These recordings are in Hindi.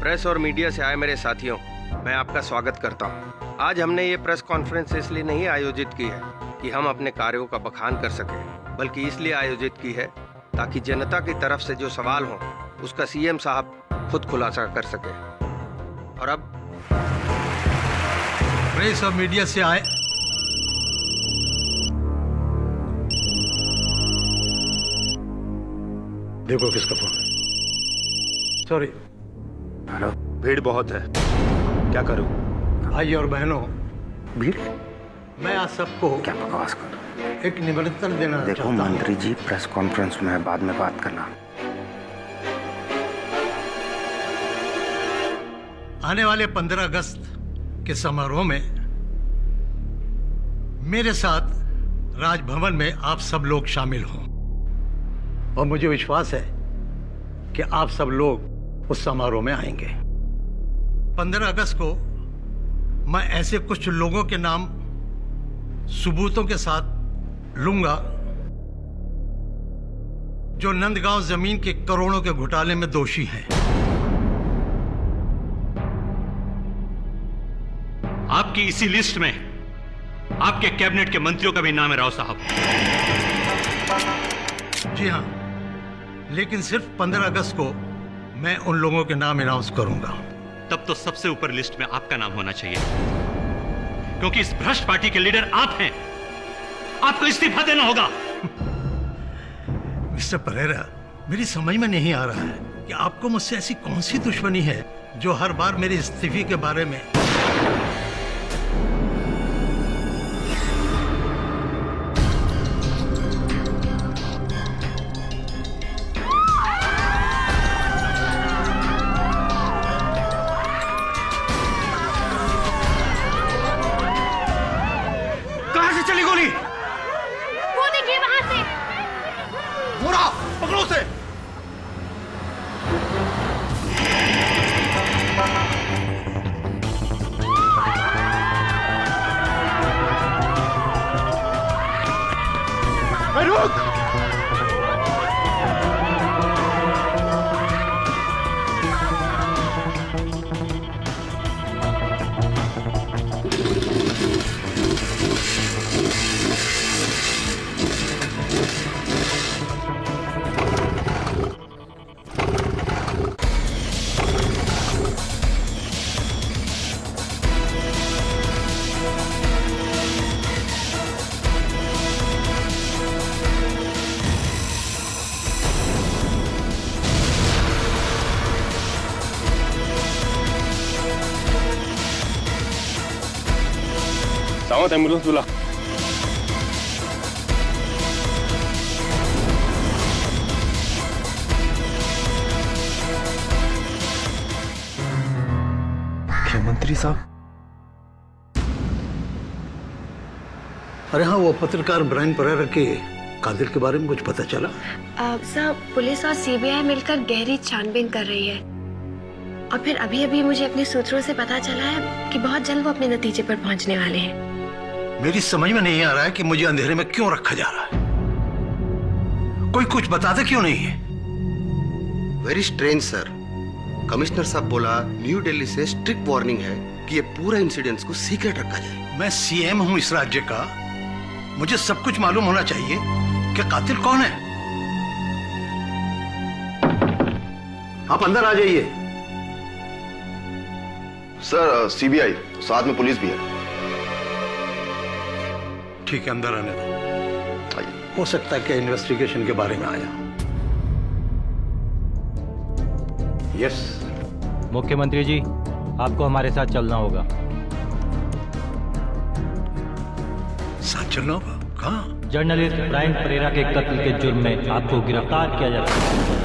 प्रेस और मीडिया से आए मेरे साथियों, मैं आपका स्वागत करता हूं। आज हमने ये प्रेस कॉन्फ्रेंस इसलिए नहीं आयोजित की है कि हम अपने कार्यों का बखान कर सकें, बल्कि इसलिए आयोजित की है ताकि जनता की तरफ से जो सवाल हो उसका सीएम साहब खुद खुलासा कर सके। और अब प्रेस और मीडिया से आए देखो किसका फोन है। सॉरी। हेलो। भीड़ बहुत है, क्या करूं? भाई और बहनों, भीड़? मैं आज सबको क्या बकवास कर एक निमंत्रण देना देखो चाहता हूं। मंत्री जी, प्रेस कॉन्फ्रेंस में बाद में बात करना। आने वाले 15 अगस्त के समारोह में मेरे साथ राजभवन में आप सब लोग शामिल हों और मुझे विश्वास है कि आप सब लोग उस समारोह में आएंगे। 15 अगस्त को मैं ऐसे कुछ लोगों के नाम सबूतों के साथ लूंगा जो नंदगांव जमीन के करोड़ों के घोटाले में दोषी हैं। आपकी इसी लिस्ट में आपके कैबिनेट के मंत्रियों का भी नाम है, राव साहब। जी हां, लेकिन सिर्फ 15 अगस्त को मैं उन लोगों के नाम अनाउंस करूंगा। तब तो सबसे ऊपर लिस्ट में आपका नाम होना चाहिए, क्योंकि इस भ्रष्ट पार्टी के लीडर आप हैं। आपको इस्तीफा देना होगा। मिस्टर परेरा, मेरी समझ में नहीं आ रहा है कि आपको मुझसे ऐसी कौन सी दुश्मनी है जो हर बार मेरे इस्तीफे के बारे में एम्बुलेंस बुला। मुख्यमंत्री साहब? अरे हाँ, वो पत्रकार ब्रायन परेरा के कातिल के बारे में कुछ पता चला? साहब, पुलिस और सीबीआई मिलकर गहरी छानबीन कर रही है और फिर अभी मुझे अपने सूत्रों से पता चला है कि बहुत जल्द वो अपने नतीजे पर पहुंचने वाले हैं। मेरी समझ में नहीं आ रहा है कि मुझे अंधेरे में क्यों रखा जा रहा है। कोई कुछ बताते क्यों नहीं है? Very strange sir. कमिश्नर साहब बोला न्यू दिल्ली से स्ट्रिक्ट वार्निंग है कि ये पूरा इंसिडेंट्स को सीक्रेट रखा जाए। मैं सीएम हूं इस राज्य का, मुझे सब कुछ मालूम होना चाहिए कि कातिल कौन है। आप अंदर आ जाइए। सर, सीबीआई साथ में पुलिस भी है। ठीक है, अंदर आने दो। हो सकता है कि इन्वेस्टिगेशन के बारे में आया। यस। मुख्यमंत्री जी, आपको हमारे साथ चलना होगा। साथ चलना होगा? कहाँ? जर्नलिस्ट ब्रायन परेरा के कत्ल के जुर्म में आपको गिरफ्तार किया जा रहा है।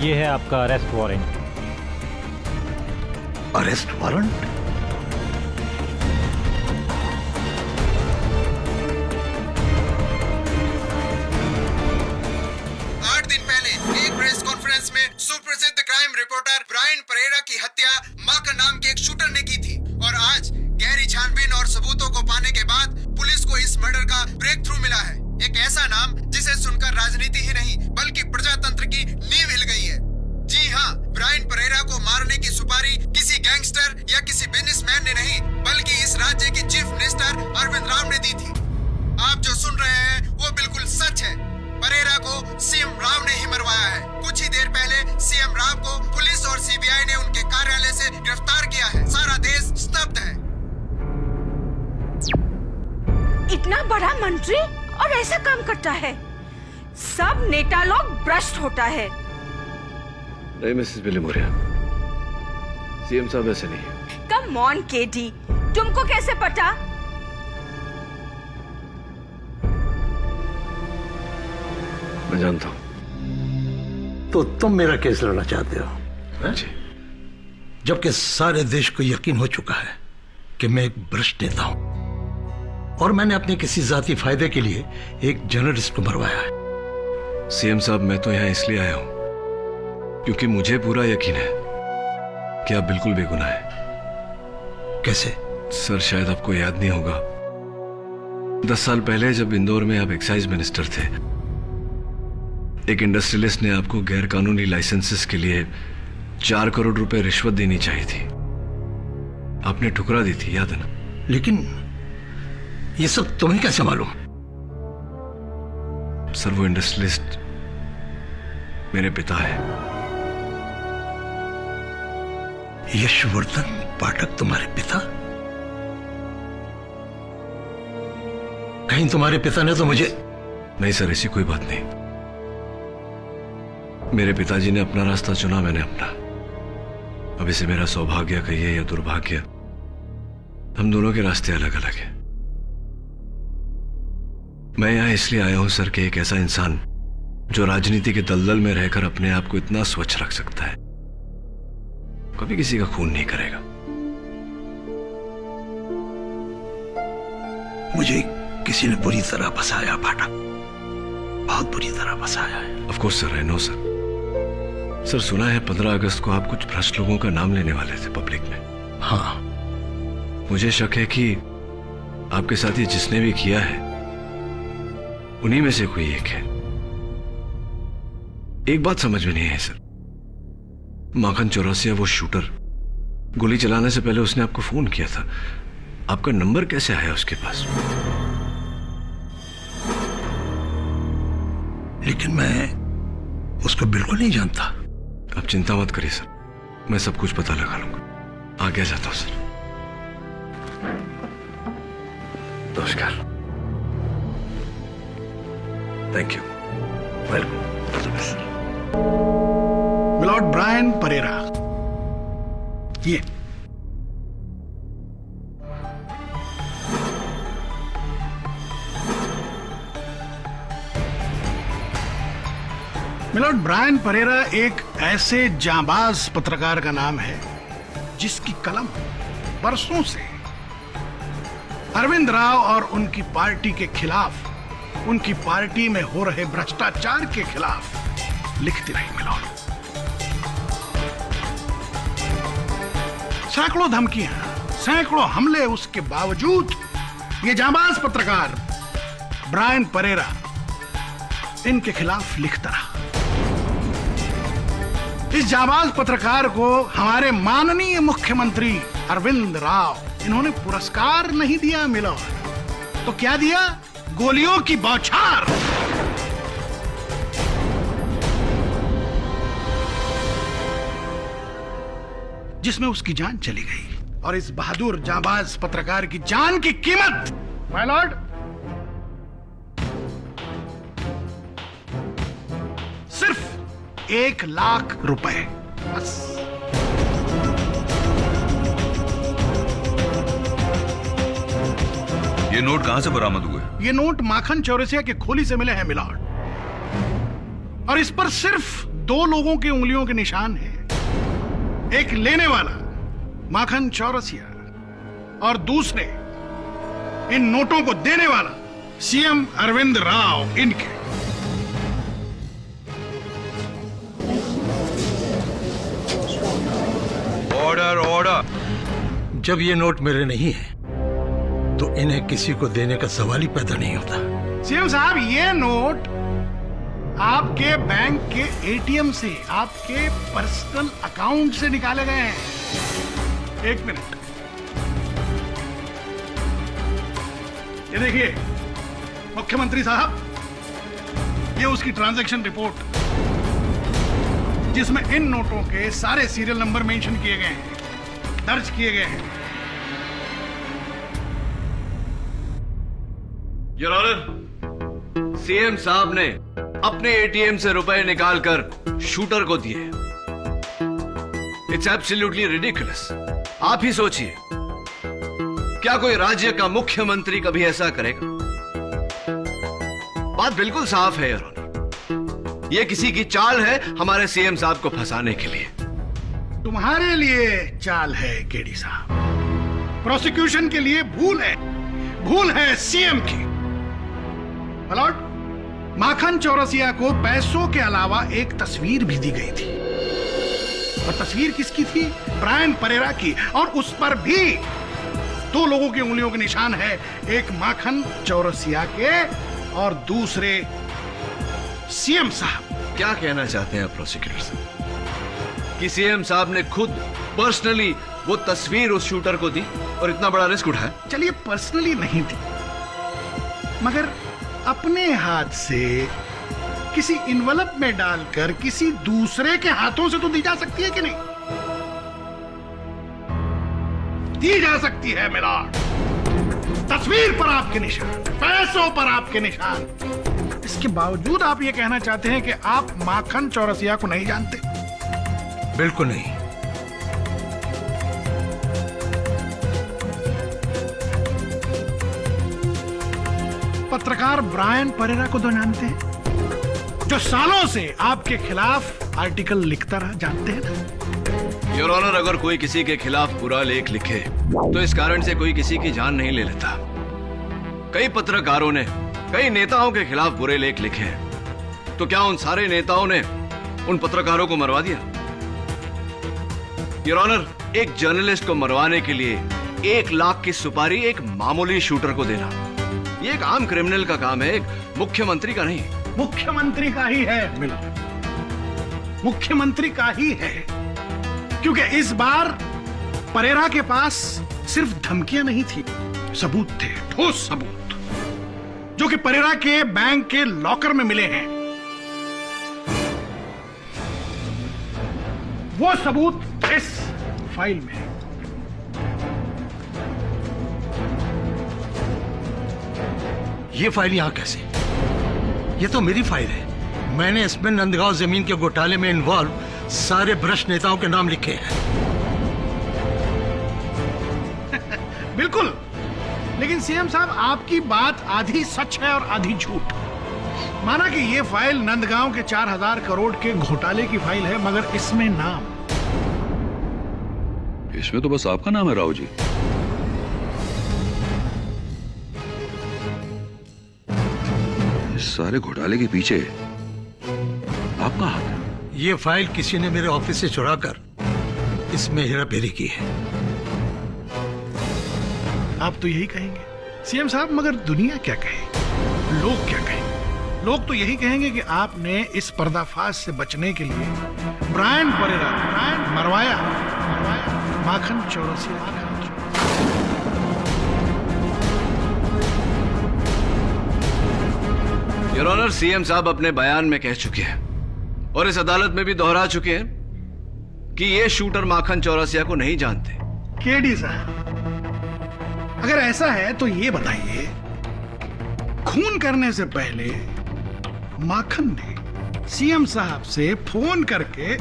ये है आपका अरेस्ट वारंट। Arrest warrant? सुप्रसिद्ध क्राइम रिपोर्टर ब्रायन परेरा की हत्या माकर नाम के एक शूटर ने की थी और आज गहरी छानबीन और सबूतों को पाने के बाद पुलिस को इस मर्डर का ब्रेक थ्रू मिला है। एक ऐसा नाम जिसे सुनकर राजनीति ही नहीं बल्कि प्रजातंत्र की नींव हिल गई है। जी हाँ, ब्रायन परेरा को मारने की सुपारी किसी गैंगस्टर या किसी बिजनेसमैन ने नहीं बल्कि इस राज्य के चीफ मिनिस्टर अरविंद राव ने दी थी। आप जो सुन रहे हैं वो बिल्कुल सच है। परेरा को सीएम राव ने ही मरवाया है। कुछ ही देर पहले सीएम राव को पुलिस और सीबीआई ने उनके कार्यालय से गिरफ्तार किया है। सारा देश स्तब्ध है। इतना बड़ा मंत्री और ऐसा काम करता है। सब नेता लोग भ्रष्ट होता है। नहीं मिसेस बिलीमोरिया, सीएम साहब ऐसे नहीं है। कम ऑन केडी, तुमको कैसे पता? मैं जानता हूं। तो तुम मेरा केस लड़ना चाहते हो? जी। जबकि सारे देश को यकीन हो चुका है कि मैं एक भ्रष्ट नेता हूं और मैंने अपने किसी जाती फायदे के लिए एक जर्नलिस्ट को मरवाया है। सीएम साहब, मैं तो यहां इसलिए आया हूं क्योंकि मुझे पूरा यकीन है कि आप बिल्कुल बेगुनाह हैं। कैसे? सर, शायद आपको याद नहीं होगा, 10 साल पहले जब इंदौर में आप एक्साइज मिनिस्टर थे, एक इंडस्ट्रियलिस्ट ने आपको गैर कानूनी लाइसेंसेस के लिए 4 करोड़ रुपए रिश्वत देनी चाहिए थी। आपने ठुकरा दी थी, याद है ना? लेकिन ये सब तुम्हें कैसे मालूम? सर, वो इंडस्ट्रियलिस्ट मेरे पिता है। यशवर्धन पाठक तुम्हारे पिता? कहीं तुम्हारे पिता ने तो मुझे... नहीं सर, ऐसी कोई बात नहीं। मेरे पिताजी ने अपना रास्ता चुना, मैंने अपना। अब इसे मेरा सौभाग्य कहिए या दुर्भाग्य, हम दोनों के रास्ते अलग अलग हैं। मैं यहां इसलिए आया हूं सर कि एक ऐसा इंसान जो राजनीति के दलदल में रहकर अपने आप को इतना स्वच्छ रख सकता है, कभी किसी का खून नहीं करेगा। मुझे किसी ने बुरी तरह फंसाया पाठक, बहुत बुरी तरह फंसाया है। Of course sir, I know sir. Sir, सुना है 15 अगस्त को आप कुछ भ्रष्ट लोगों का नाम लेने वाले थे पब्लिक में। हाँ। मुझे शक है कि आपके साथ ये जिसने भी किया है उन्हीं में से कोई एक है। एक बात समझ में नहीं है सर, माखन चौरसिया वो शूटर, गोली चलाने से पहले उसने आपको फोन किया था, आपका नंबर कैसे आया उसके पास? लेकिन मैं उसको बिल्कुल नहीं जानता। आप चिंता मत करिए सर, मैं सब कुछ पता लगा लूंगा। आगे जाता हूं सर। नमस्कार। Thank you. Welcome. Milord Brian Pereira, ये मिलॉर्ड ब्रायन परेरा एक ऐसे जांबाज पत्रकार का नाम है जिसकी कलम बरसों से अरविंद राव और उनकी पार्टी के खिलाफ, उनकी पार्टी में हो रहे भ्रष्टाचार के खिलाफ लिखती रही। मिलॉर्ड, सैकड़ों धमकियां, सैकड़ों हमले, उसके बावजूद ये जांबाज पत्रकार ब्रायन परेरा इनके खिलाफ लिखता रहा। इस जांबाज पत्रकार को हमारे माननीय मुख्यमंत्री अरविंद राव, इन्होंने पुरस्कार नहीं दिया मिलॉर्ड, तो क्या दिया? गोलियों की बौछार। जिसमें उसकी जान चली गई। और इस बहादुर जांबाज पत्रकार की जान की कीमत, माय लॉर्ड, सिर्फ 1 लाख रुपए बस। ये नोट कहां से बरामद हुए? ये नोट माखन चौरसिया की खोली से मिले हैं मिलॉर्ड, और इस पर सिर्फ 2 लोगों की उंगलियों के निशान हैं। एक लेने वाला माखन चौरसिया और दूसरे इन नोटों को देने वाला सीएम अरविंद राव। इनके ऑर्डर, ऑर्डर। जब ये नोट मेरे नहीं है तो इन्हें किसी को देने का सवाल ही पैदा नहीं होता। सीएम साहब, ये नोट आपके बैंक के एटीएम से, आपके पर्सनल अकाउंट से निकाले गए हैं। एक मिनट, ये देखिए मुख्यमंत्री साहब, ये उसकी ट्रांजैक्शन रिपोर्ट जिसमें इन नोटों के सारे सीरियल नंबर मेंशन किए गए हैं, दर्ज किए गए हैं। योर ऑनर, सीएम साहब ने अपने एटीएम से रुपए निकालकर शूटर को दिए। It's absolutely ridiculous. आप ही सोचिए, क्या कोई राज्य का मुख्यमंत्री कभी ऐसा करेगा? बात बिल्कुल साफ है योर ऑनर, यह किसी की चाल है हमारे सीएम साहब को फंसाने के लिए। तुम्हारे लिए चाल है केडी साहब, प्रोसिक्यूशन के लिए भूल है सीएम की। मलॉर्ड, माखन चौरसिया को पैसों के अलावा एक तस्वीर भी दी गई थी, और तस्वीर किसकी थी? ब्रायन परेरा की, और उस पर भी 2 लोगों की उंगलियों के निशान है, एक माखन चौरसिया के और दूसरे सीएम साहब। क्या कहना चाहते हैं आप प्रोसिक्यूटर साहब? कि सीएम साहब ने खुद पर्सनली वो तस्वीर उस शूटर को दी और इतना बड़ा रिस्क उठाया? चलिए, पर्सनली नहीं दी, मगर अपने हाथ से किसी इन्वेलप में डालकर किसी दूसरे के हाथों से तो दी जा सकती है कि नहीं? दी जा सकती है मिलॉर्ड। तस्वीर पर आपके निशान, पैसों पर आपके निशान। इसके बावजूद आप ये कहना चाहते हैं कि आप माखन चौरसिया को नहीं जानते? बिल्कुल नहीं। पत्रकार ब्रायन परेरा को तो जानते हैं, जो सालों से आपके खिलाफ आर्टिकल लिखता रहा, जानते हैं ना? योर ऑनर, अगर कोई किसी के खिलाफ बुरा लेख लिखे तो इस कारण से कोई किसी की जान नहीं ले लेता। कई पत्रकारों ने कई नेताओं के खिलाफ बुरे लेख लिखे हैं, तो क्या उन सारे नेताओं ने उन पत्रकारों को मरवा दिया? योर ऑनर, एक जर्नलिस्ट को मरवाने के लिए 1 लाख की सुपारी एक मामूली शूटर को देना, ये एक आम क्रिमिनल का काम है, एक मुख्यमंत्री का नहीं। मुख्यमंत्री का ही है मिलॉर्ड, मुख्यमंत्री का ही है, क्योंकि इस बार परेरा के पास सिर्फ धमकियां नहीं थी, सबूत थे, ठोस सबूत, जो कि परेरा के बैंक के लॉकर में मिले हैं। वो सबूत इस फाइल में है। ये फाइल यहां कैसे? ये तो मेरी फाइल है। मैंने इसमें नंदगांव जमीन के घोटाले में इन्वॉल्व सारे भ्रष्ट नेताओं के नाम लिखे हैं। बिल्कुल, लेकिन सीएम साहब, आपकी बात आधी सच है और आधी झूठ। माना कि ये फाइल नंदगांव के 4000 करोड़ के घोटाले की फाइल है, मगर इसमें नाम, इसमें तो बस आपका नाम है राव जी। इस सारे घोटाले के पीछे आपका हाथ है। ये फाइल किसी ने मेरे ऑफिस से चुराकर इसमें हेराफेरी की है। आप तो यही कहेंगे सीएम साहब, मगर दुनिया क्या कहे, लोग क्या कहेंगे? लोग तो यही कहेंगे कि आपने इस पर्दाफाश से बचने के लिए ब्रायन परेरा मरवाया Makhan Chaurasia. Your honour, CM साहब अपने बयान में कह चुके हैं और इस अदालत में भी दोहरा चुके हैं कि ये शूटर माखन चौरसिया को नहीं जानते। केडी साहब, अगर ऐसा है तो ये बताइए, खून करने से पहले माखन ने सीएम साहब से फोन करके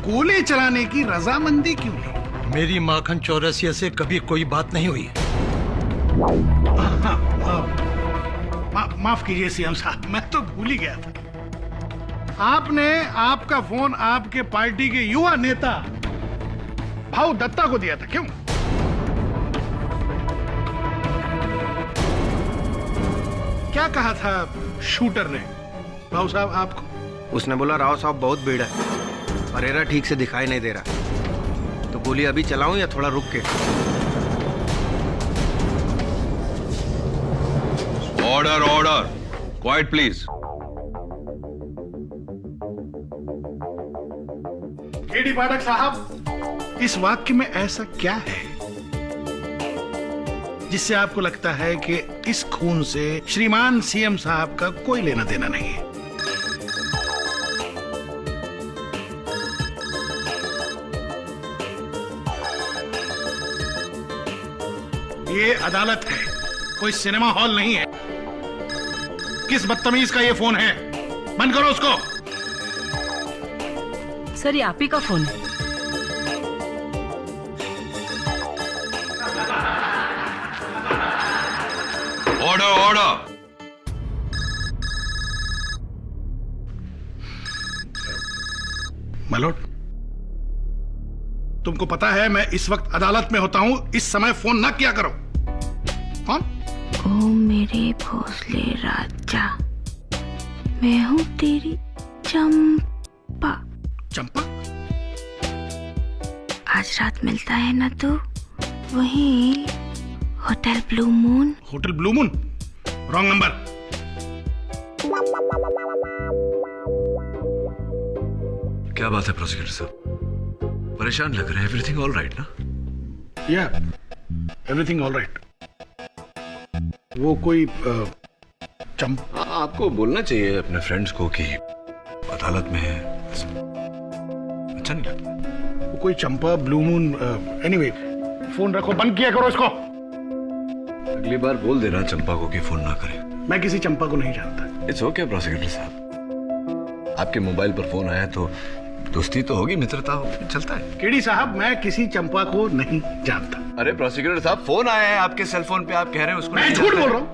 गोली चलाने की रजामंदी क्यों ली? मेरी माखन चौरसिया से कभी कोई बात नहीं हुई। माफ कीजिए सीएम साहब, मैं तो भूल ही गया था। आपने आपका फोन आपके पार्टी के युवा नेता भाऊ दत्ता को दिया था, क्यों? क्या कहा था शूटर ने भाऊ साहब आपको? उसने बोला राव साहब बहुत भीड़ है, परेरा ठीक से दिखाई नहीं दे रहा, तो गोली अभी चलाऊं या थोड़ा रुक के? Order order, quiet please. KD Pathak साहब, इस वाक्य में ऐसा क्या है जिससे आपको लगता है कि इस खून से श्रीमान सीएम साहब का कोई लेना देना नहीं है? ये अदालत है, कोई सिनेमा हॉल नहीं है। किस बदतमीज का ये फोन है? बंद करो उसको। सर, ये आप ही का फोन है। Order order. मलोट, तुमको पता है मैं इस वक्त अदालत में होता हूं, इस समय फोन ना किया करो। कौन? ओ मेरे भोसले राजा, मैं हूँ तेरी चंपा। चंपा? आज रात मिलता है ना तू, वहीं hotel blue moon. Hotel blue moon? Wrong number. क्या बात है प्रोसिक्यूटर साहब, परेशान लग रहे हैं? एवरीथिंग ऑल राइट ना? या एवरीथिंग ऑल राइट। वो कोई आपको बोलना चाहिए अपने फ्रेंड्स को कि अदालत में है। अच्छा नहीं लगता? वो कोई चंपा ब्लू मून। एनीवे, फोन रखो, बंद किया करो इसको। अगली बार बोल देना चंपा को कि फोन ना करे। मैं किसी चंपा को नहीं जानता। इट्स ओके प्रोसिक्यूटर साहब, आपके मोबाइल पर फोन आया तो दोस्ती तो होगी, मित्रता होगी, चलता है। केडी साहब, मैं किसी चंपा को नहीं जानता। अरे प्रोसिक्यूटर साहब, फोन आया है आपके सेल फोन पे, आप कह रहे हैं उसको? मैं झूठ बोल रहा हूँ।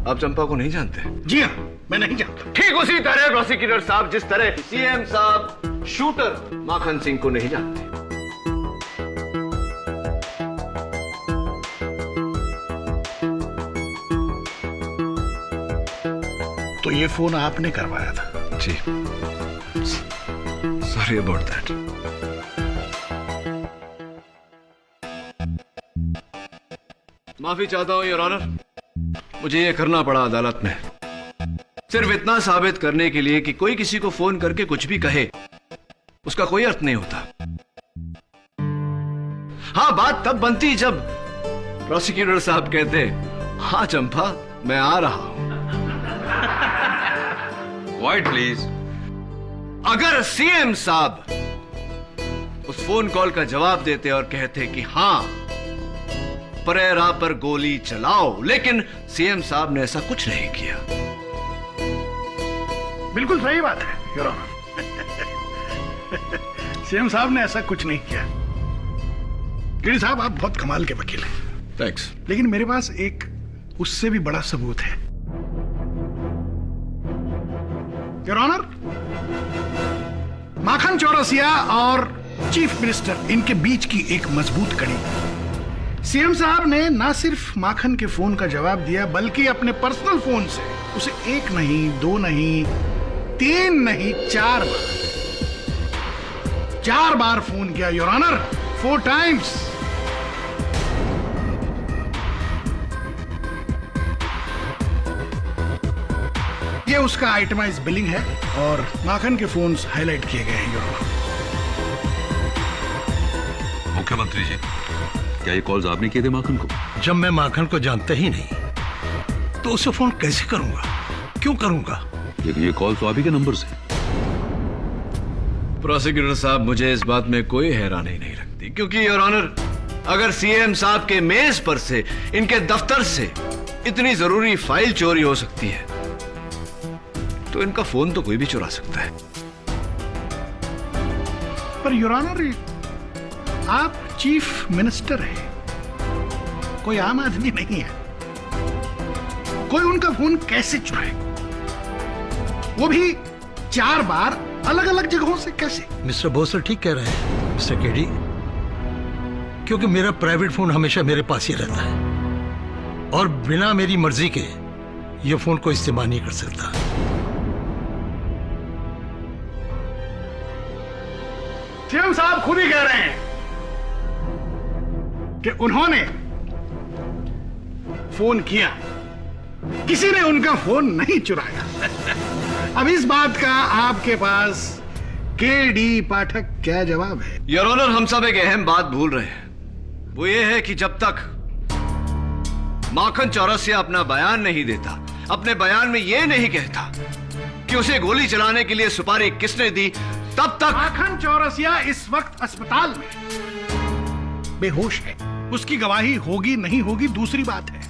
आप चंपा को नहीं जानते? जी हाँ, मैं नहीं जानता। ठीक उसी तरह प्रोसिक्यूटर साहब, जिस तरह सीएम साहब शूटर माखन सिंह को नहीं जानते। तो ये फोन आपने करवाया था? जी, सॉरी अबाउट दैट। माफी चाहता हूं योर ऑनर, मुझे यह करना पड़ा अदालत में सिर्फ इतना साबित करने के लिए कि कोई किसी को फोन करके कुछ भी कहे उसका कोई अर्थ नहीं होता। हाँ, बात तब बनती जब प्रोसिक्यूटर साहब कहते, हाँ चंपा मैं आ रहा हूं। Quite please. अगर सीएम साहब उस फोन कॉल का जवाब देते और कहते कि हां परेरा पर गोली चलाओ, लेकिन सीएम साहब ने ऐसा कुछ नहीं किया। बिल्कुल सही बात है योर ऑनर। सीएम साहब ने ऐसा कुछ नहीं किया। केडी साहब, आप बहुत कमाल के वकील हैं। थैंक्स। लेकिन मेरे पास एक उससे भी बड़ा सबूत है योर ऑनर। माखन चौरसिया और चीफ मिनिस्टर, इनके बीच की एक मजबूत कड़ी। सीएम साहब ने ना सिर्फ माखन के फोन का जवाब दिया, बल्कि अपने पर्सनल फोन से उसे 1 नहीं, 2 नहीं, 3 नहीं, 4 बार फोन किया योर ऑनर। 4 टाइम्स। ये उसका आइटमाइज बिलिंग है और माखन के फोन्स हाईलाइट किए गए हैं योर ऑनर। मुख्यमंत्री जी, क्या ये कॉल्स आपने किए थे माखन को? जब मैं माखन को जानता ही नहीं तो उसे फोन कैसे करूंगा, क्यों करूंगा? लेकिन ये कॉल तो आप ही के नंबर से। प्रोसिक्यूटर साहब, मुझे इस बात में कोई हैरानी नहीं लगती, क्योंकि योर ऑनर अगर सीएम साहब के मेज पर से, इनके दफ्तर से इतनी जरूरी फाइल चोरी हो सकती है तो इनका फोन तो कोई भी चुरा सकता है। पर योर ऑनर, आप चीफ मिनिस्टर हैं, कोई आम आदमी नहीं है। कोई उनका फोन कैसे चुराए, वो भी 4 बार अलग अलग जगहों से? कैसे? मिस्टर भोसले ठीक कह रहे हैं मिस्टर केडी, क्योंकि मेरा प्राइवेट फोन हमेशा मेरे पास ही रहता है और बिना मेरी मर्जी के ये फोन को इस्तेमाल नहीं कर सकता। सीएम साहब खुद ही कह रहे हैं कि उन्होंने फोन किया किसी ने उनका फोन नहीं चुराया। अब इस बात का आपके पास के.डी. पाठक क्या जवाब है? योर ऑनर, हम सब एक अहम बात भूल रहे हैं। वो ये है कि जब तक माखन चौरसिया अपना बयान नहीं देता, अपने बयान में ये नहीं कहता कि उसे गोली चलाने के लिए सुपारी किसने दी, तब तक माखन चौरसिया इस वक्त अस्पताल में बेहोश है। उसकी गवाही होगी नहीं होगी दूसरी बात है।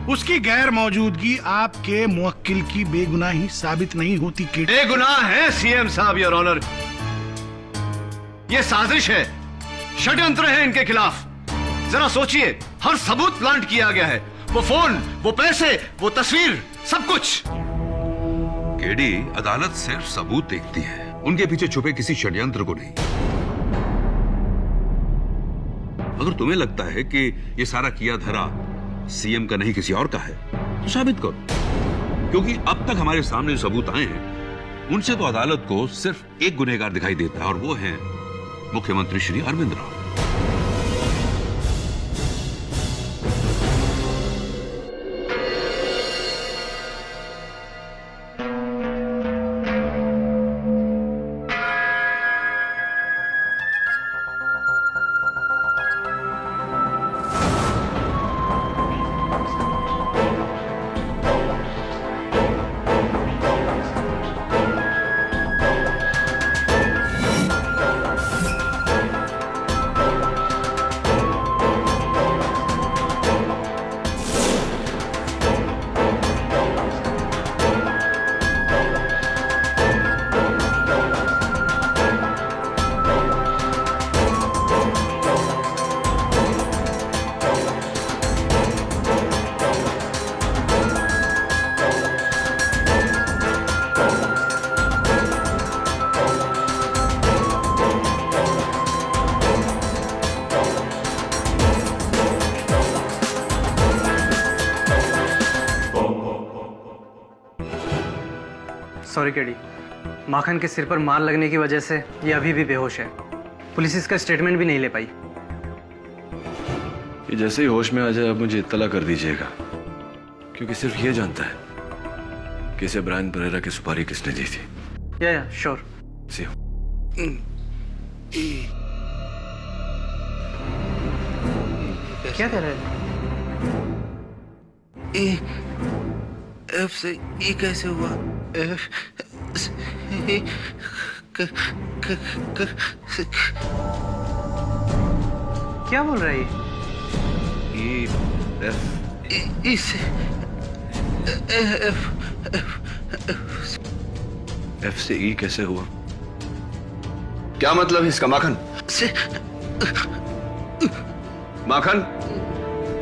उसकी गैर मौजूदगी आपके मुवक्किल की बेगुनाही साबित नहीं होती। बेगुनाह है सीएम साहब, योर ऑनर। यह साजिश है, षड्यंत्र है इनके खिलाफ। जरा सोचिए, हर सबूत प्लांट किया गया है। वो फोन, वो पैसे, वो तस्वीर, सब कुछ। केडी, अदालत सिर्फ सबूत देखती है, उनके पीछे छुपे किसी षड्यंत्र को नहीं। अगर तुम्हें लगता है कि ये सारा किया धरा सीएम का नहीं किसी और का है, तो साबित करो। क्योंकि अब तक हमारे सामने सबूत आए हैं, उनसे तो अदालत को सिर्फ एक गुनहगार दिखाई देता है, और वो है मुख्यमंत्री श्री अरविंद राव। सॉरी केडी, माखन के सिर पर मार लगने की वजह से ये अभी भी बेहोश है। पुलिस इसका स्टेटमेंट भी नहीं ले पाई। ये जैसे ही होश में आ जाए, आप मुझे इत्तला कर दीजिएगा, क्योंकि सिर्फ ये जानता है कि इसे ब्रायन परेरा की सुपारी किसने दी थी। या श्योर। C you. क्या कह रहे हैं? एफ से ई कैसे हुआ? एफ से ई क्या बोल रहा है ये? ई से एफ से ई कैसे हुआ? क्या मतलब है इसका माखन? माखन,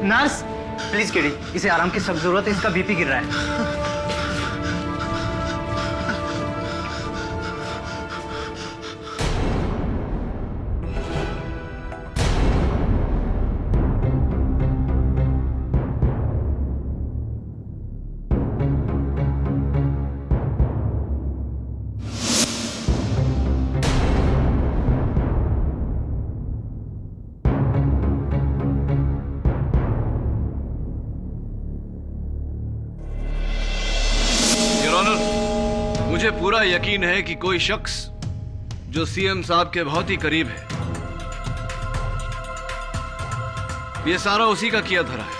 नर्स प्लीज केडी, इसे आराम की सख्त जरूरत है। इसका बीपी गिर रहा है। मुझे पूरा यकीन है कि कोई शख्स जो सीएम साहब के बहुत ही करीब है, ये सारा उसी का किया धरा है।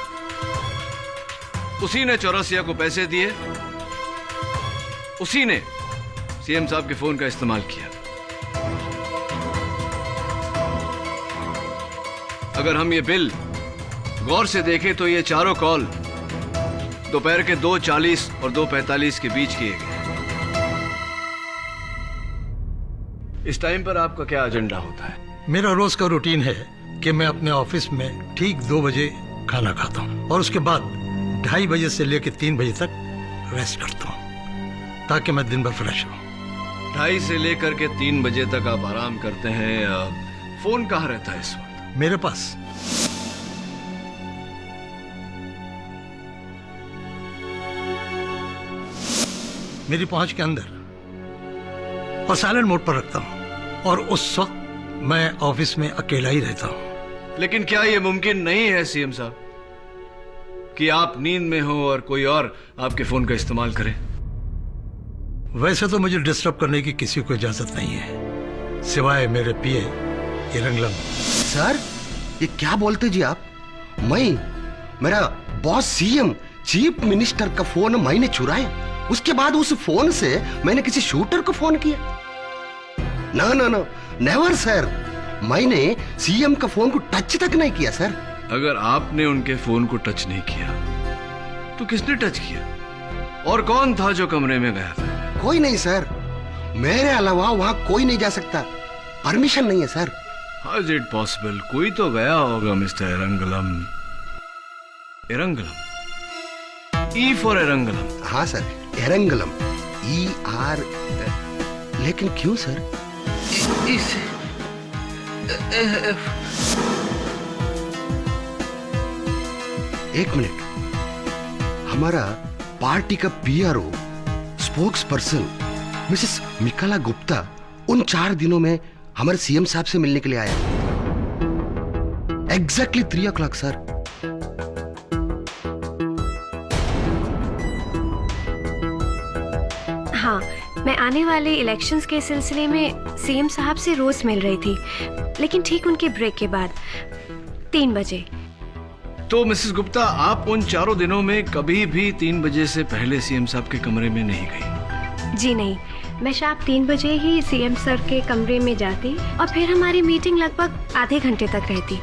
उसी ने चौरसिया को पैसे दिए, उसी ने सीएम साहब के फोन का इस्तेमाल किया। अगर हम ये बिल गौर से देखें तो ये चारों कॉल दोपहर के 2:40 और 2:45 के बीच किए गए। इस टाइम पर आपका क्या एजेंडा होता है? मेरा रोज का रूटीन है कि मैं अपने ऑफिस में ठीक 2 बजे खाना खाता हूँ और उसके बाद 2:30 बजे से लेकर 3 बजे तक रेस्ट करता हूँ, ताकि मैं दिन भर फ्रेश रहूँ। 2:30 से लेकर के 3 बजे तक आप आराम करते हैं। फोन कहाँ रहता है इस वक्त? मेरे पास। मेरी पहुंच के अंदर और साइलेंट मोड पर रखता हूं, और उस वक्त मैं ऑफिस में अकेला ही रहता हूं। लेकिन क्या यह मुमकिन नहीं है सीएम साहब कि आप नींद में हो और कोई और आपके फोन का इस्तेमाल करे? वैसे तो मुझे डिस्टर्ब करने की किसी को इजाजत नहीं है, सिवाय मेरे पीए इरंगलम। सर ये क्या बोलते जी आप? मेरा बॉस सीएम चीफ मिनिस्टर का फोन मैंने चुराया, उसके बाद उस फोन से मैंने किसी शूटर को फोन किया? नो नेवर सर, मैंने सीएम का फोन को टच तक नहीं किया सर। अगर आपने उनके फोन को टच नहीं किया तो किसने टच किया? और कौन था जो कमरे में गया था? कोई नहीं सर, मेरे अलावा वहां कोई नहीं जा सकता, परमिशन नहीं है sir. How is it possible? कोई तो गया होगा मिस्टर एरंगलम। एरंगलम, E for एरंगलम। हाँ सर, एरंगलम, ER। लेकिन क्यों सर? एक मिनट, हमारा पार्टी का PRO spokesperson Mrs Michaela Gupta उन 4 दिनों में हमारे सीएम साहब से मिलने के लिए आया। Exactly 3 o'clock sir. हाँ, मैं आने वाले इलेक्शंस के सिलसिले में सीएम साहब से रोज मिल रही थी, लेकिन ठीक उनके ब्रेक के बाद 3 बजे। तो मिसेस गुप्ता, आप उन 4 दिनों में कभी भी 3 बजे से पहले सीएम साहब के कमरे में नहीं गई? जी नहीं, मैं शाम 3 बजे ही सीएम सर के कमरे में जाती और फिर हमारी मीटिंग लगभग आधे घंटे तक रहती।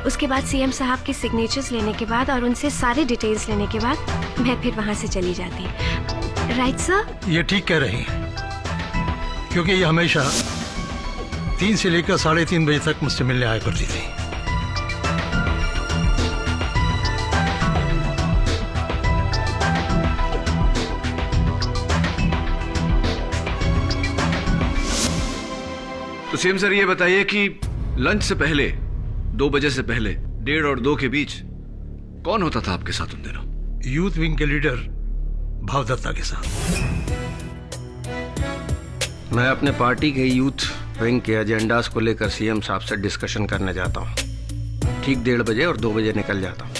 उसके बाद सीएम साहब के सिग्नेचर्स लेने के बाद और उनसे सारे डिटेल्स लेने के बाद मैं फिर वहां से चली जाती। Right sir? ये ठीक कह रही हैं, क्योंकि ये हमेशा 3 से लेकर 3:30 बजे तक मुझसे मिलने आया करती थी। तो सीएम सर ये बताइए कि लंच से पहले 2 बजे से पहले 1:30 और 2 के बीच कौन होता था आपके साथ उन दिनों? यूथ विंग के लीडर भावदत्ता के साथ। मैं अपने पार्टी के यूथ विंग के एजेंडास को लेकर सीएम साहब से डिस्कशन करने जाता हूँ। ठीक 1:30 बजे और 2 बजे निकल जाता हूँ।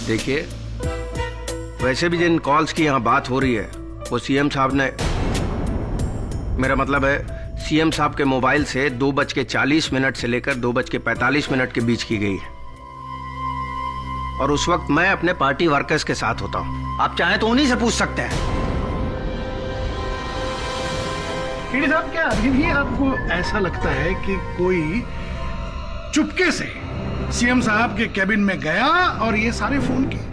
देखिए, वैसे भी जिन कॉल्स की यहाँ बात हो रही है वो सीएम साहब ने, मेरा मतलब है सीएम साहब के मोबाइल से 2:40 से लेकर 2:45 के बीच की गई है। और उस वक्त मैं अपने पार्टी वर्कर्स के साथ होता हूँ। आप चाहें तो उन्हीं से पूछ सकते हैं। केडी साहब, क्या अभी भी आपको ऐसा लगता है कि कोई चुपके से सीएम साहब के कैबिन में गया और ये सारे फोन किए?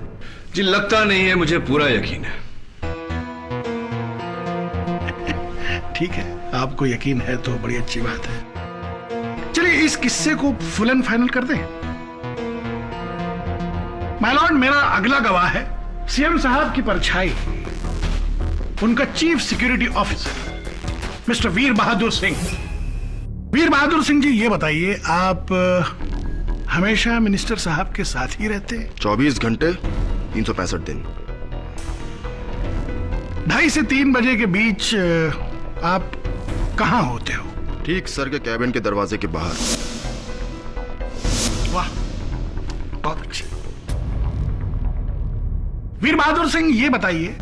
जी लगता नहीं है, मुझे पूरा यकीन है। ठीक है, आपको यकीन है तो बड़ी अच्छी बात है। चलिए इस किस्से को फुल एंड फाइनल कर दें। माय लॉर्ड, मेरा अगला गवाह है सीएम साहब की परछाई, उनका चीफ सिक्योरिटी ऑफिसर मिस्टर वीर बहादुर सिंह। वीर बहादुर सिंह जी, ये बताइए, आप हमेशा मिनिस्टर साहब के साथ ही रहते हैं? 24 घंटे 365 दिन। 2:30 से 3 बजे के बीच आप कहां होते हो? ठीक सर के कैबिन के दरवाजे के बाहर। वाह, बहुत अच्छे। वीर बहादुर सिंह, ये बताइए,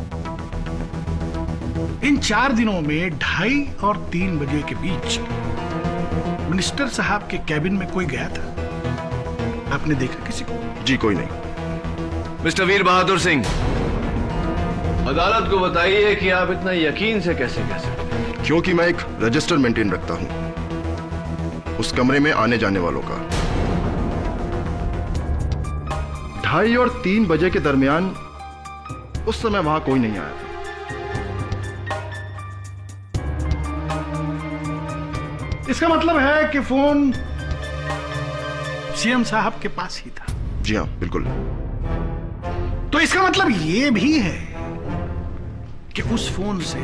इन 4 दिनों में 2:30 और 3 बजे के बीच मिनिस्टर साहब के कैबिन में कोई गया था? आपने देखा किसी को? जी कोई नहीं। मिस्टर वीर बहादुर सिंह, अदालत को बताइए कि आप इतना यकीन से कैसे कह सकते हैं? क्योंकि मैं एक रजिस्टर मेंटेन रखता हूं उस कमरे में आने जाने वालों का। 2:30 और 3 बजे के दरमियान उस समय वहां कोई नहीं आया था। इसका मतलब है कि फोन सीएम साहब के पास ही था? जी हाँ, बिल्कुल। तो इसका मतलब यह भी है कि उस फोन से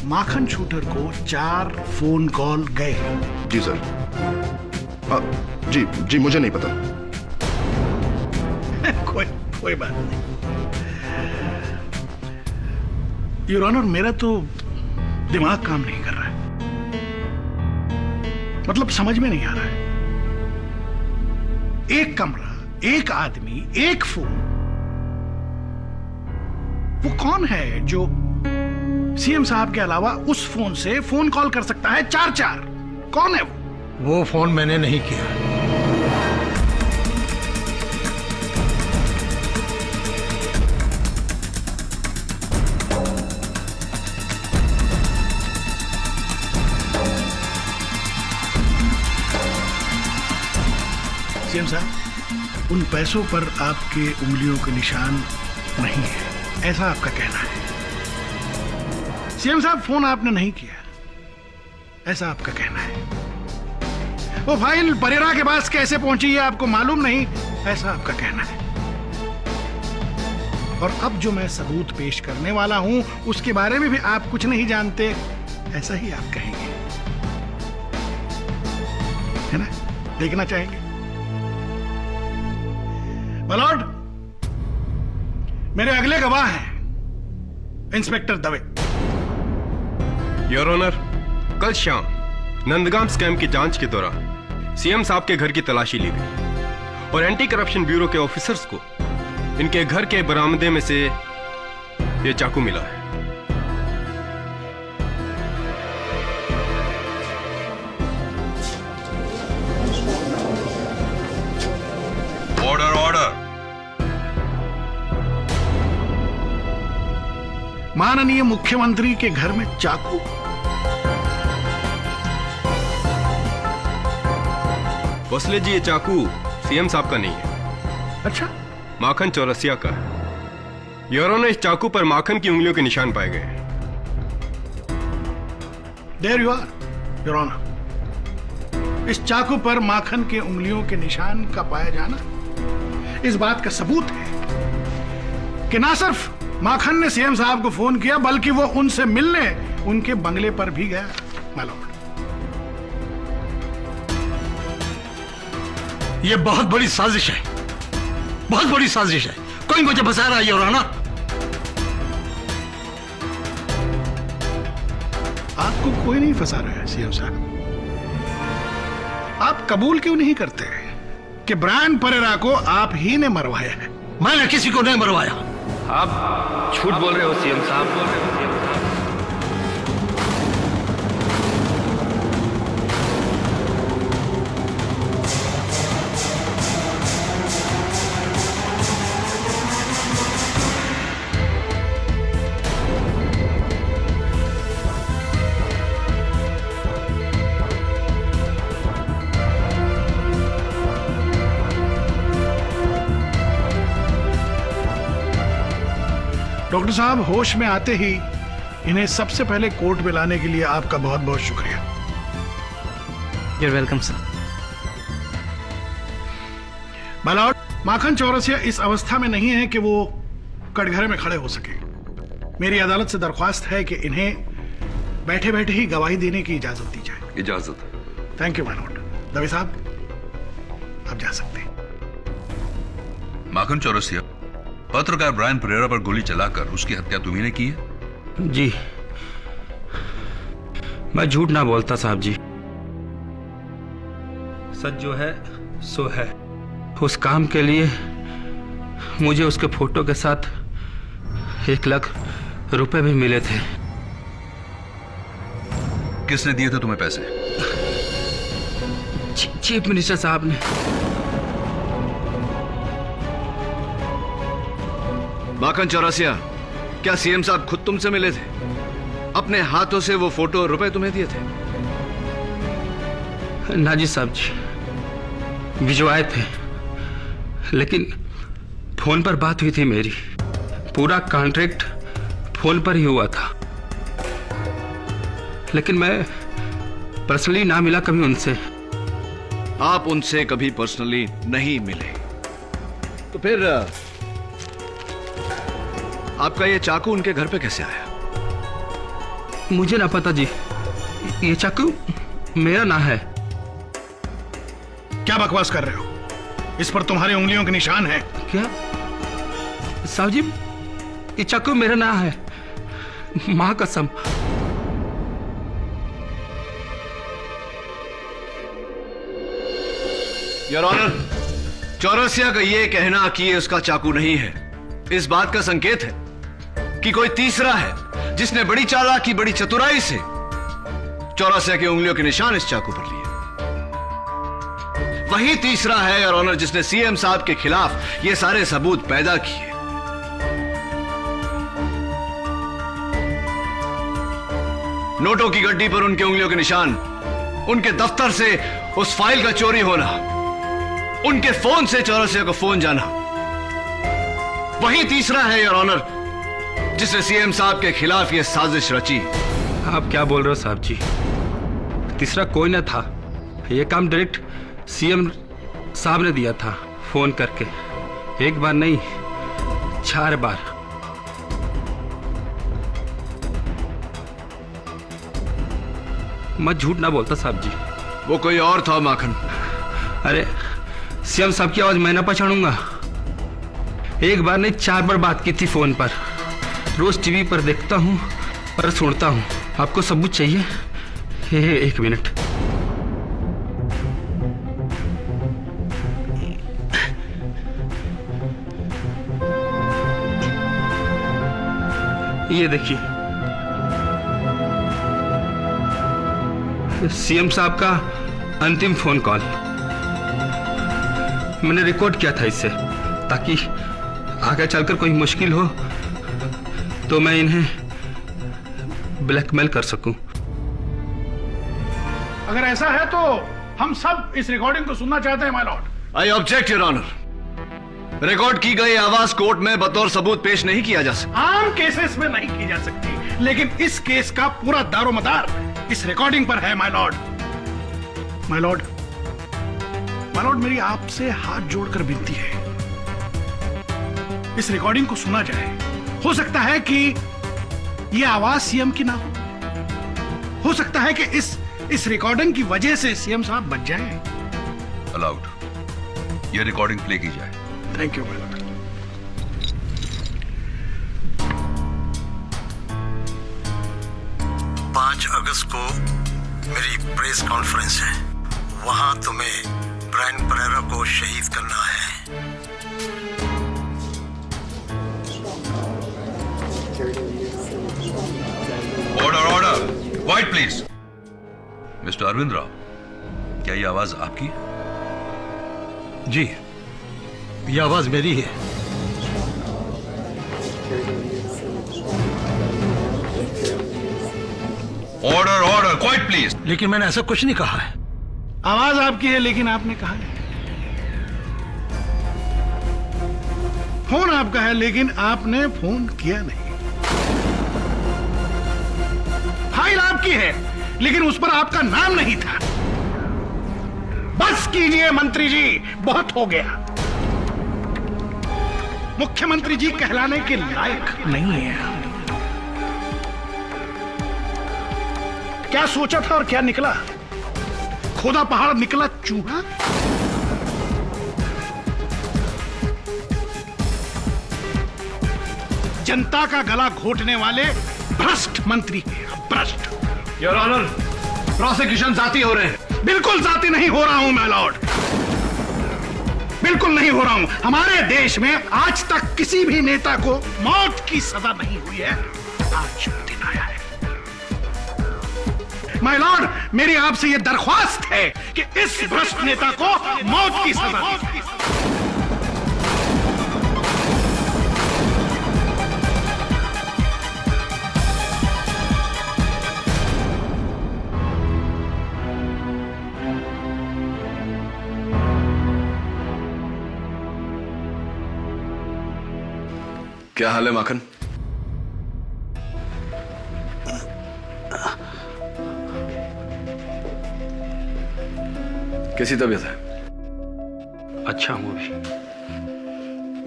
माखन शूटर को 4 फोन कॉल गए? जी सर। जी मुझे नहीं पता। कोई बात नहीं। योर ऑनर, मेरा तो दिमाग काम नहीं कर रहा है। मतलब समझ में नहीं आ रहा है। एक कमरा, एक आदमी, एक फोन। वो कौन है जो सीएम साहब के अलावा उस फोन से फोन कॉल कर सकता है 4-4? कौन है वो फोन मैंने नहीं किया। सीएम साहब, उन पैसों पर आपके उंगलियों के निशान नहीं है, ऐसा आपका कहना है। सीएम साहब, फोन आपने नहीं किया, ऐसा आपका कहना है। वो फाइल परेरा के पास कैसे पहुंची है आपको मालूम नहीं, ऐसा आपका कहना है। और अब जो मैं सबूत पेश करने वाला हूं उसके बारे में भी आप कुछ नहीं जानते, ऐसा ही आप कहेंगे, है ना? देखना चाहेंगे? मलॉर्ड, मेरे अगले गवाह हैं इंस्पेक्टर दवे। योर ऑनर, कल शाम नंदगाम स्कैम की जांच के दौरान सीएम साहब के घर की तलाशी ली गई और एंटी करप्शन ब्यूरो के ऑफिसर्स को इनके घर के बरामदे में से यह चाकू मिला है। Order order. माननीय मुख्यमंत्री के घर में चाकू? भोसले जी, ये चाकू सीएम साहब का नहीं है। अच्छा? माखन चौरसिया का है। योर ऑनर, इस चाकू पर माखन की उंगलियों के निशान पाए गए हैं। There you are, your honour. इस चाकू पर माखन के उंगलियों के निशान का पाया जाना इस बात का सबूत है कि ना सिर्फ माखन ने सीएम साहब को फोन किया, बल्कि वो उनसे मिलने उनके बंगले पर भी गया। माय लॉर्ड, ये बहुत बड़ी साजिश है, बहुत बड़ी साजिश है। कोई मुझे फंसा रहा है योर ऑनर। आपको कोई नहीं फंसा रहा है सीएम साहब। आप कबूल क्यों नहीं करते कि ब्रायन परेरा को आप ही ने मरवाया है? मैंने किसी को नहीं मरवाया। आप झूठ बोल रहे हो सीएम साहब, बोल रहे हो सीएम साहब। डॉक्टर साहब, होश में आते ही इन्हें सबसे पहले कोर्ट में लाने के लिए आपका बहुत बहुत शुक्रिया। You're welcome, sir. My lord, Makhan Chaurasia इस अवस्था में नहीं है कि वो कटघरे में खड़े हो सके। मेरी अदालत से दरख्वास्त है कि इन्हें बैठे बैठे ही गवाही देने की इजाजत दी जाए। इजाजत। Thank you my Lord. Dave साहब, आप जा सकते हैं। माखन चौरसिया, पत्रकार ब्रायन परेरा पर गोली चलाकर उसकी हत्या तुम्ही ने की है? जी, मैं झूठ ना बोलता साहब जी। सच जो है सो है। उस काम के लिए मुझे उसके फोटो के साथ 1 लाख रुपए भी मिले थे। किसने दिए थे तुम्हें पैसे? चीफ मिनिस्टर साहब ने। माखन चौरसिया, क्या सीएम साहब खुद तुमसे मिले थे? अपने हाथों से वो फोटो और रुपए तुम्हें दिए थे? ना जी साहब जी, भिजवाए थे, लेकिन फोन पर बात हुई थी मेरी। पूरा कॉन्ट्रैक्ट फोन पर ही हुआ था, लेकिन मैं पर्सनली ना मिला कभी उनसे। आप उनसे कभी पर्सनली नहीं मिले, तो फिर आपका ये चाकू उनके घर पे कैसे आया? मुझे ना पता जी, ये चाकू मेरा ना है। क्या बकवास कर रहे हो? इस पर तुम्हारी उंगलियों के निशान हैं। क्या साहब जी, ये चाकू मेरा ना है, मां कसम। योर ऑनर, चौरसिया का ये कहना कि ये उसका चाकू नहीं है, इस बात का संकेत है कि कोई तीसरा है जिसने बड़ी चालाकी, बड़ी चतुराई से चौरसिया की उंगलियों के निशान इस चाकू पर लिए। वही तीसरा है योर ऑनर जिसने सीएम साहब के खिलाफ ये सारे सबूत पैदा किए। नोटों की गड्डी पर उनके उंगलियों के निशान, उनके दफ्तर से उस फाइल का चोरी होना, उनके फोन से चौरसिया को फोन जाना, वही तीसरा है योर ऑनर जिसने सीएम साहब के खिलाफ यह साजिश रची। आप क्या बोल रहे हो साहब जी? तीसरा कोई ना था, यह काम डायरेक्ट सीएम साहब ने दिया था फोन करके। एक बार नहीं, 4 बार। मैं झूठ ना बोलता साहब जी। वो कोई और था माखन। अरे सीएम साहब की आवाज मैं ना पहचानूंगा? एक बार नहीं 4 बार बात की थी फोन पर। रोज टीवी पर देखता हूं और सुनता हूं। आपको सबूत चाहिए? एक मिनट। ये देखिए, सीएम साहब का अंतिम फोन कॉल मैंने रिकॉर्ड किया था इससे, ताकि आगे चलकर कोई मुश्किल हो तो मैं इन्हें ब्लैकमेल कर सकूं। अगर ऐसा है तो हम सब इस रिकॉर्डिंग को सुनना चाहते हैं my lord. I object your honour. Record की गई आवाज कोर्ट में बतौर सबूत पेश नहीं किया जा सकता। आम केसेस में नहीं की जा सकती, लेकिन इस केस का पूरा दारोमदार इस रिकॉर्डिंग पर है my Lord. My Lord, my Lord, मेरी आपसे हाथ जोड़कर विनती है, इस रिकॉर्डिंग को सुना जाए। हो सकता है कि यह आवाज सीएम की ना हो सकता है कि इस रिकॉर्डिंग की वजह से सीएम साहब बच जाएं। अलाउड, यह रिकॉर्डिंग प्ले की जाए। Thank you my Lord. 5 अगस्त को मेरी प्रेस कॉन्फ्रेंस है, वहां तुम्हें ब्रायन परेरा को शहीद करना है। Order, order, quiet please. Mister Arvind Rao, क्या ये आवाज आपकी है? जी, ये आवाज मेरी है। Order, order, quiet please. लेकिन मैंने ऐसा कुछ नहीं कहा है। आवाज आपकी है, लेकिन आपने कहा है। फोन आपका है, लेकिन आपने फोन किया नहीं। फाइल आपकी है, लेकिन उस पर आपका नाम नहीं था। बस कीजिए मंत्री जी, बहुत हो गया। मुख्यमंत्री जी कहलाने के लायक नहीं है। क्या सोचा था और क्या निकला? खोदा पहाड़ निकला चूहा। जनता का गला घोटने वाले भ्रष्ट मंत्री हैं, भ्रष्ट। योर ऑनर, प्रोसिक्यूशन जाती हो रहे हैं। बिल्कुल जाती नहीं हो रहा हूं माय लॉर्ड, बिल्कुल नहीं हो रहा हूं। हमारे देश में आज तक किसी भी नेता को मौत की सजा नहीं हुई है। आज दिन आया है माय लॉर्ड। मेरी आपसे यह दरख्वास्त है कि इस भ्रष्ट नेता को मौत की सजा दीजिए। क्या हाल है माखन? कैसी तबीयत है? अच्छा हूं अभी।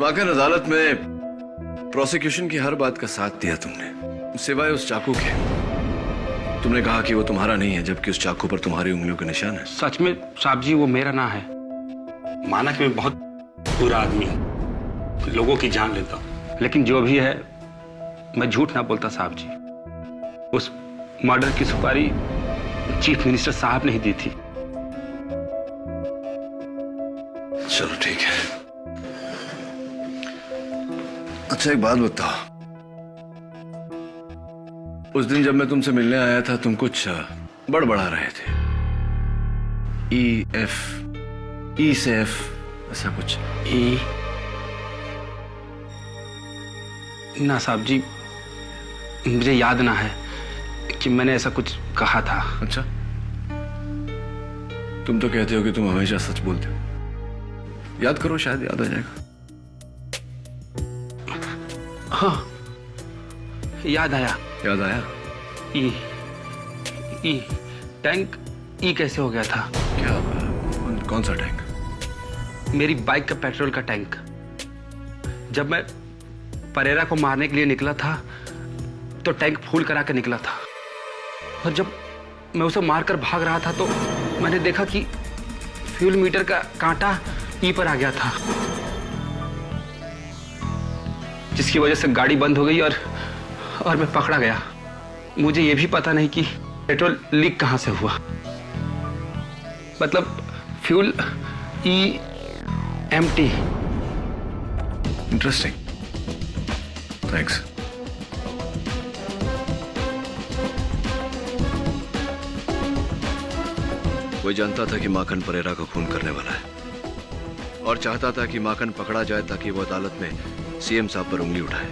माखन, अदालत में प्रोसिक्यूशन की हर बात का साथ दिया तुमने, सिवाय उस चाकू के। तुमने कहा कि वो तुम्हारा नहीं है, जबकि उस चाकू पर तुम्हारी उंगलियों के निशान है। सच में साहब जी, वो मेरा ना है। माना कि मैं बहुत बुरा आदमी हूं, लोगों की जान लेता हूं, लेकिन जो भी है मैं झूठ ना बोलता साहब जी। उस मर्डर की सुपारी चीफ मिनिस्टर साहब ने ही दी थी। चलो ठीक है। अच्छा एक बात बताओ, उस दिन जब मैं तुमसे मिलने आया था तुम कुछ बड़बड़ा रहे थे। ई से एफ ऐसा कुछ। ई ना साहब जी, मुझे याद ना है कि मैंने ऐसा कुछ कहा था। अच्छा, तुम तो कहते हो कि तुम हमेशा सच बोलते हो। याद करो, शायद याद आ जाएगा। हाँ याद आया। याद आया? ई टैंक ई कैसे हो गया था? क्या? कौन सा टैंक? मेरी बाइक का पेट्रोल का टैंक। जब मैं परेरा को मारने के लिए निकला था तो टैंक फुल करा के निकला था, और जब मैं उसे मारकर भाग रहा था तो मैंने देखा कि फ्यूल मीटर का कांटा ई पर आ गया था, जिसकी वजह से गाड़ी बंद हो गई और मैं पकड़ा गया। मुझे यह भी पता नहीं कि पेट्रोल लीक कहां से हुआ। मतलब फ्यूल EMT। Interesting, thanks. वो जानता था कि माखन परेरा का खून करने वाला है और चाहता था कि माखन पकड़ा जाए ताकि वो अदालत में सीएम साहब पर उंगली उठाए।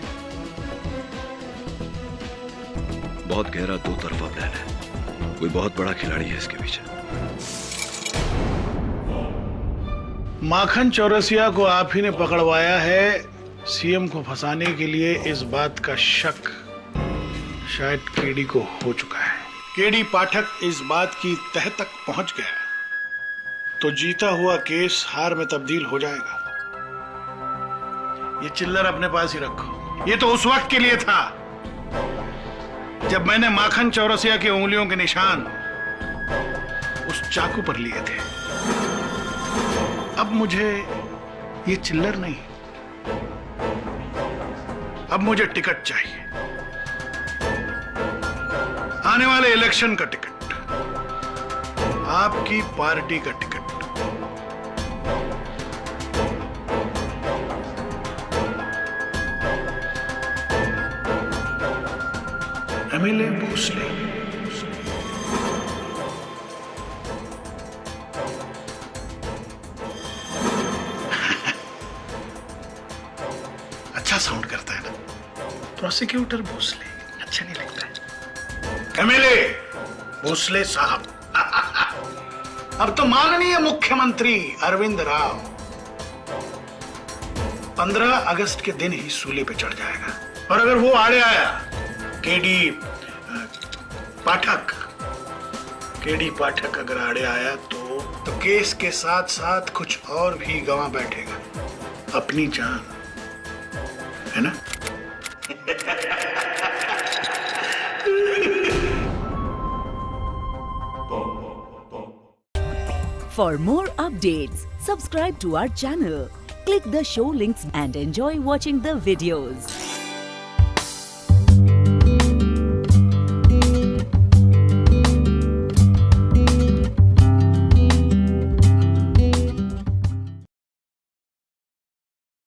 बहुत गहरा दो तरफा प्लान है, कोई बहुत बड़ा खिलाड़ी है इसके पीछे। माखन चौरसिया को आप ही ने पकड़वाया है। सीएम को फंसाने के लिए इस बात का शक शायद केडी को हो चुका है। केडी पाठक इस बात की तह तक पहुंच गया तो जीता हुआ केस हार में तब्दील हो जाएगा। ये चिल्लर अपने पास ही रखो। ये तो उस वक्त के लिए था जब मैंने माखन चौरसिया की उंगलियों के निशान उस चाकू पर लिए थे। अब मुझे ये चिल्लर नहीं, अब मुझे टिकट चाहिए, आने वाले इलेक्शन का टिकट, आपकी पार्टी का टिकट। एमएलए भोसले। अच्छा साउंड करता है ना, प्रोसिक्यूटर भोसले अच्छा नहीं लगता है। एमएलए भोसले साहब। अब तो माननीय मुख्यमंत्री अरविंद राव 15 अगस्त के दिन ही सूली पे चढ़ जाएगा, और अगर वो आड़े आया केडी पाठक अगर आड़े आया तो केस के साथ साथ कुछ और भी गंवा बैठेगा, अपनी जान, है ना? For more updates, subscribe to our channel, click the show links and enjoy watching the videos.